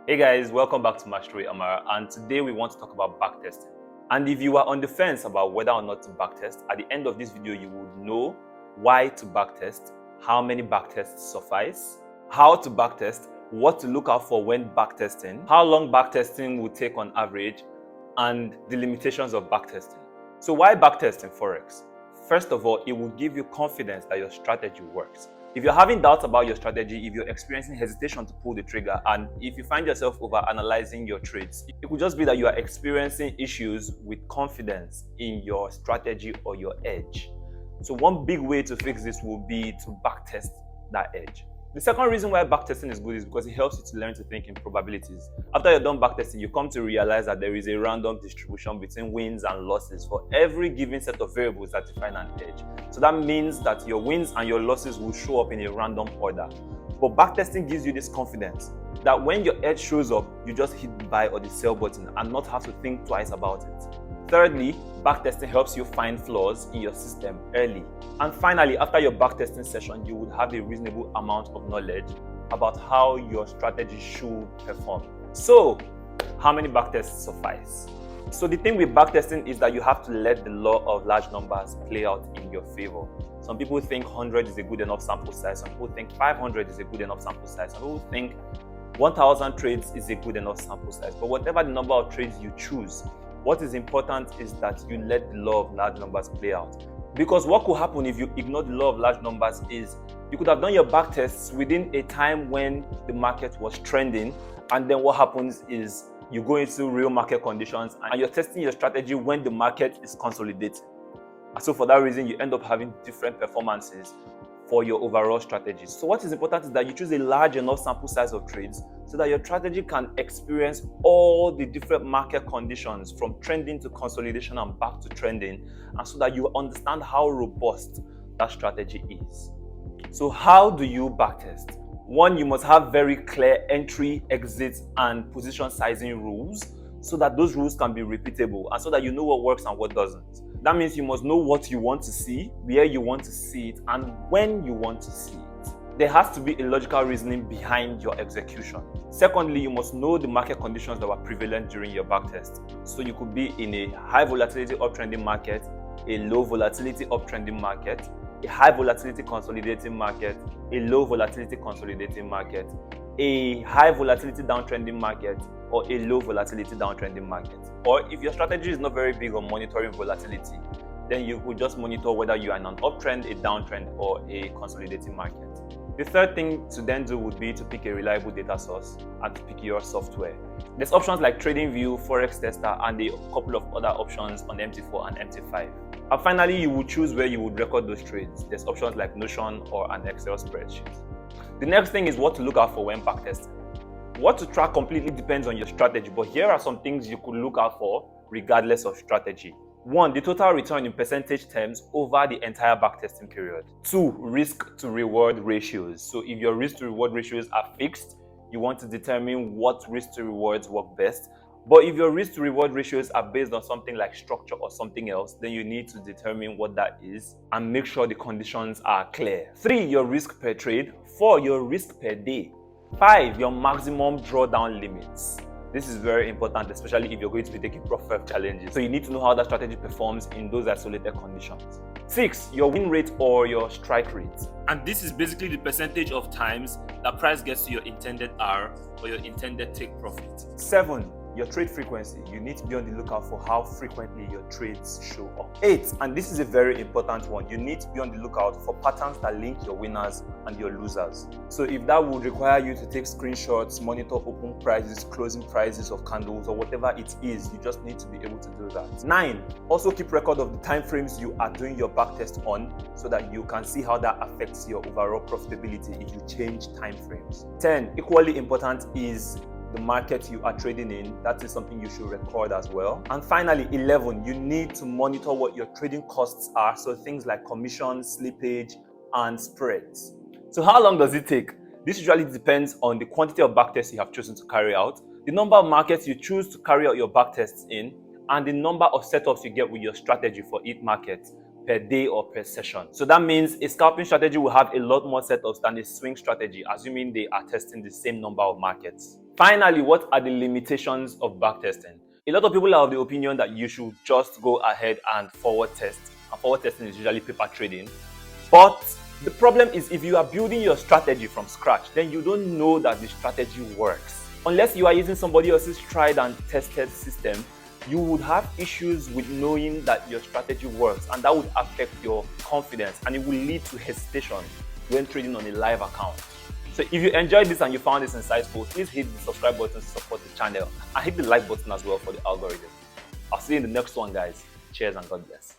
Hey guys, welcome back to MasterywithAmara, and today we want to talk about backtesting. And if you are on the fence about whether or not to backtest, at the end of this video you would know why to backtest, how many backtests suffice, how to backtest, what to look out for when backtesting, how long backtesting will take on average, and the limitations of backtesting. So why backtest in forex? First of all, it will give you confidence that your strategy works. If you're having doubts about your strategy, if you're experiencing hesitation to pull the trigger, and if you find yourself over-analyzing your trades, it could just be that you are experiencing issues with confidence in your strategy or your edge. So one big way to fix this will be to backtest that edge. The second reason why backtesting is good is because it helps you to learn to think in probabilities. After you're done backtesting, you come to realize that there is a random distribution between wins and losses for every given set of variables that define an edge. So that means that your wins and your losses will show up in a random order. But backtesting gives you this confidence that when your edge shows up, you just hit the buy or the sell button and not have to think twice about it. Thirdly, backtesting helps you find flaws in your system early. And finally, after your backtesting session, you would have a reasonable amount of knowledge about how your strategy should perform. So, how many backtests suffice? So the thing with backtesting is that you have to let the law of large numbers play out in your favor. Some people think 100 is a good enough sample size. Some people think 500 is a good enough sample size. Some people think 1,000 trades is a good enough sample size. But whatever the number of trades you choose, what is important is that you let the law of large numbers play out. Because what could happen if you ignore the law of large numbers is you could have done your backtests within a time when the market was trending, and then what happens is you go into real market conditions and you're testing your strategy when the market is consolidating. And so for that reason, you end up having different performances for your overall strategy. So what is important is that you choose a large enough sample size of trades so that your strategy can experience all the different market conditions from trending to consolidation and back to trending, and so that you understand how robust that strategy is. So how do you backtest? One, you must have very clear entry, exit, and position sizing rules so that those rules can be repeatable and so that you know what works and what doesn't. That means you must know what you want to see, where you want to see it, and when you want to see it. There has to be a logical reasoning behind your execution. Secondly, you must know the market conditions that were prevalent during your backtest. So you could be in a high volatility uptrending market, a low volatility uptrending market, a high volatility consolidating market, a low volatility consolidating market, a high volatility downtrending market, or a low volatility downtrending market. Or if your strategy is not very big on monitoring volatility, then you could just monitor whether you are in an uptrend, a downtrend, or a consolidating market. The third thing to then do would be to pick a reliable data source and to pick your software. There's options like TradingView, Forex Tester, and a couple of other options on MT4 and MT5. And finally, you would choose where you would record those trades. There's options like Notion or an Excel spreadsheet. The next thing is what to look out for when backtesting. What to track completely depends on your strategy, but here are some things you could look out for regardless of strategy. 1, the total return in percentage terms over the entire backtesting period. 2, risk to reward ratios. So if your risk to reward ratios are fixed, you want to determine what risk to rewards work best. But if your risk to reward ratios are based on something like structure or something else, then you need to determine what that is and make sure the conditions are clear. 3, your risk per trade. 4, your risk per day. 5, your maximum drawdown limits. This is very important, especially if you're going to be taking profit challenges. So you need to know how that strategy performs in those isolated conditions. 6, your win rate or your strike rate. And this is basically the percentage of times that price gets to your intended R or your intended take profit. 7, your trade frequency. You need to be on the lookout for how frequently your trades show up. 8, and this is a very important one, you need to be on the lookout for patterns that link your winners and your losers. So if that would require you to take screenshots, monitor open prices, closing prices of candles, or whatever it is, you just need to be able to do that. 9, also keep record of the time frames you are doing your backtest on so that you can see how that affects your overall profitability if you change time frames. 10, equally important is the market you are trading in. That is something you should record as well. And finally, 11, you need to monitor what your trading costs are. So things like commission, slippage, and spreads. So how long does it take? This usually depends on the quantity of backtests you have chosen to carry out, the number of markets you choose to carry out your backtests in, and the number of setups you get with your strategy for each market per day or per session. So that means a scalping strategy will have a lot more setups than a swing strategy, assuming they are testing the same number of markets. Finally, what are the limitations of backtesting? A lot of people are of the opinion that you should just go ahead and forward test. And forward testing is usually paper trading. But the problem is, if you are building your strategy from scratch, then you don't know that the strategy works. Unless you are using somebody else's tried and tested system, you would have issues with knowing that your strategy works, and that would affect your confidence, and it will lead to hesitation when trading on a live account. So if you enjoyed this and you found this insightful, please hit the subscribe button to support the channel, and hit the like button as well for the algorithm. I'll see you in the next one, guys. Cheers and God bless.